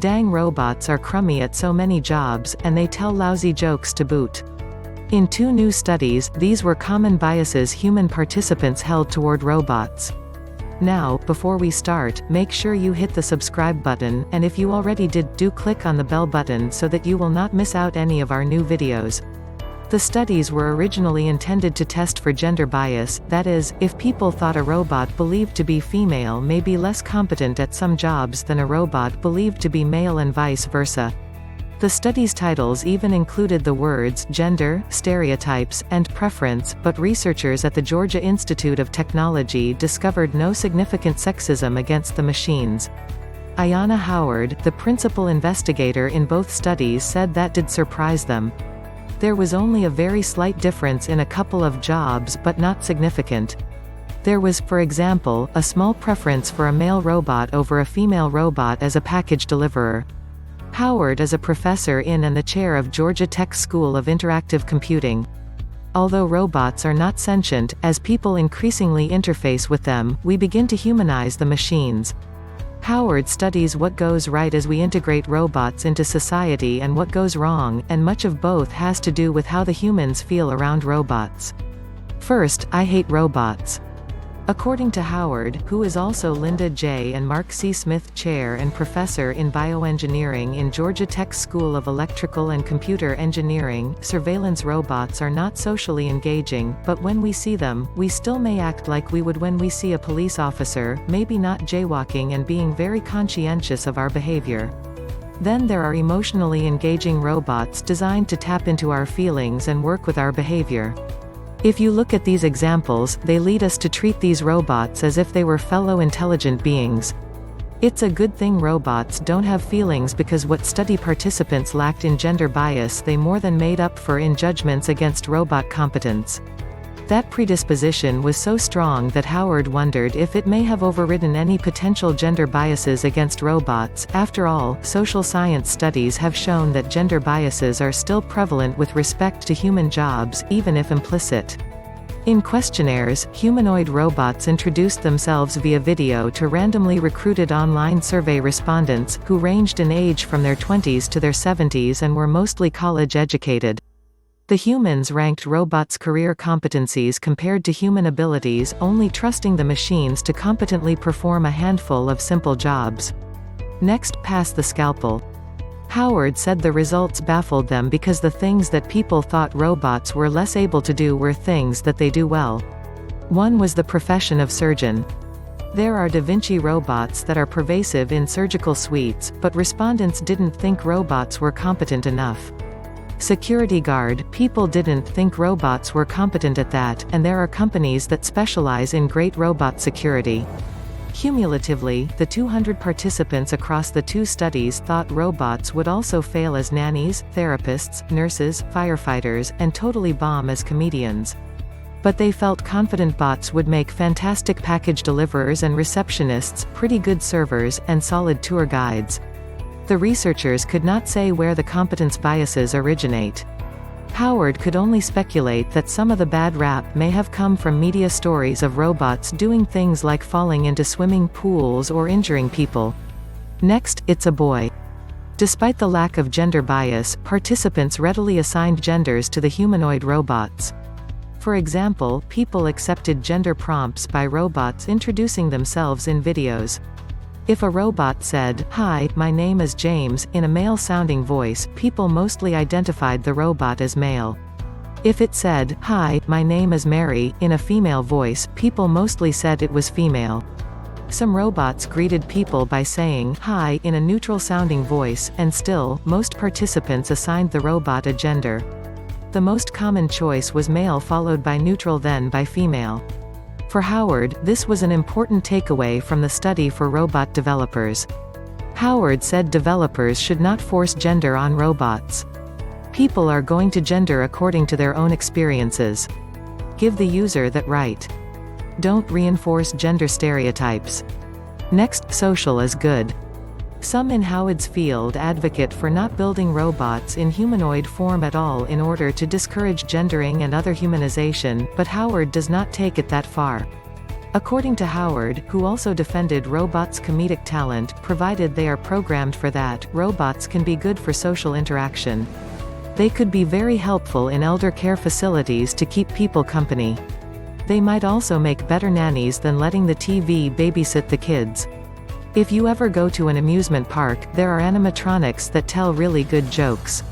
Dang, robots are crummy at so many jobs, and they tell lousy jokes to boot. In 2 new studies, these were common biases human participants held toward robots. Now, before we start, make sure you hit the subscribe button, and if you already did, do click on the bell button so that you will not miss out any of our new videos. The studies were originally intended to test for gender bias, that is, if people thought a robot believed to be female may be less competent at some jobs than a robot believed to be male and vice versa. The study's titles even included the words gender, stereotypes, and preference, but researchers at the Georgia Institute of Technology discovered no significant sexism against the machines. Ayanna Howard, the principal investigator in both studies, said that did surprise them. There was only a very slight difference in a couple of jobs, but not significant. There was, for example, a small preference for a male robot over a female robot as a package deliverer. Howard is a professor in and the chair of Georgia Tech's School of Interactive Computing. Although robots are not sentient, as people increasingly interface with them, we begin to humanize the machines. Howard studies what goes right as we integrate robots into society and what goes wrong, and much of both has to do with how the humans feel around robots. First, I hate robots. According to Howard, who is also Linda J. and Mark C. Smith Chair and Professor in Bioengineering in Georgia Tech School of Electrical and Computer Engineering, surveillance robots are not socially engaging, but when we see them, we still may act like we would when we see a police officer, maybe not jaywalking and being very conscientious of our behavior. Then there are emotionally engaging robots designed to tap into our feelings and work with our behavior. If you look at these examples, they lead us to treat these robots as if they were fellow intelligent beings. It's a good thing robots don't have feelings, because what study participants lacked in gender bias they more than made up for in judgments against robot competence. That predisposition was so strong that Howard wondered if it may have overridden any potential gender biases against robots. After all, social science studies have shown that gender biases are still prevalent with respect to human jobs, even if implicit. In questionnaires, humanoid robots introduced themselves via video to randomly recruited online survey respondents, who ranged in age from their 20s to their 70s and were mostly college-educated. The humans ranked robots' career competencies compared to human abilities, only trusting the machines to competently perform a handful of simple jobs. Next, pass the scalpel. Howard said the results baffled them because the things that people thought robots were less able to do were things that they do well. One was the profession of surgeon. There are Da Vinci robots that are pervasive in surgical suites, but respondents didn't think robots were competent enough. Security guard, people didn't think robots were competent at that, and there are companies that specialize in great robot security. Cumulatively, the 200 participants across the 2 studies thought robots would also fail as nannies, therapists, nurses, firefighters, and totally bomb as comedians. But they felt confident bots would make fantastic package deliverers and receptionists, pretty good servers, and solid tour guides. The researchers could not say where the competence biases originate. Howard could only speculate that some of the bad rap may have come from media stories of robots doing things like falling into swimming pools or injuring people. Next, it's a boy. Despite the lack of gender bias, participants readily assigned genders to the humanoid robots. For example, people accepted gender prompts by robots introducing themselves in videos. If a robot said, "Hi, my name is James," in a male-sounding voice, people mostly identified the robot as male. If it said, "Hi, my name is Mary," in a female voice, people mostly said it was female. Some robots greeted people by saying, "Hi," in a neutral-sounding voice, and still, most participants assigned the robot a gender. The most common choice was male, followed by neutral, then by female. For Howard, this was an important takeaway from the study for robot developers. Howard said developers should not force gender on robots. People are going to gender according to their own experiences. Give the user that right. Don't reinforce gender stereotypes. Next, social is good. Some in Howard's field advocate for not building robots in humanoid form at all in order to discourage gendering and other humanization, but Howard does not take it that far. According to Howard, who also defended robots' comedic talent, provided they are programmed for that, robots can be good for social interaction. They could be very helpful in elder care facilities to keep people company. They might also make better nannies than letting the TV babysit the kids. If you ever go to an amusement park, there are animatronics that tell really good jokes.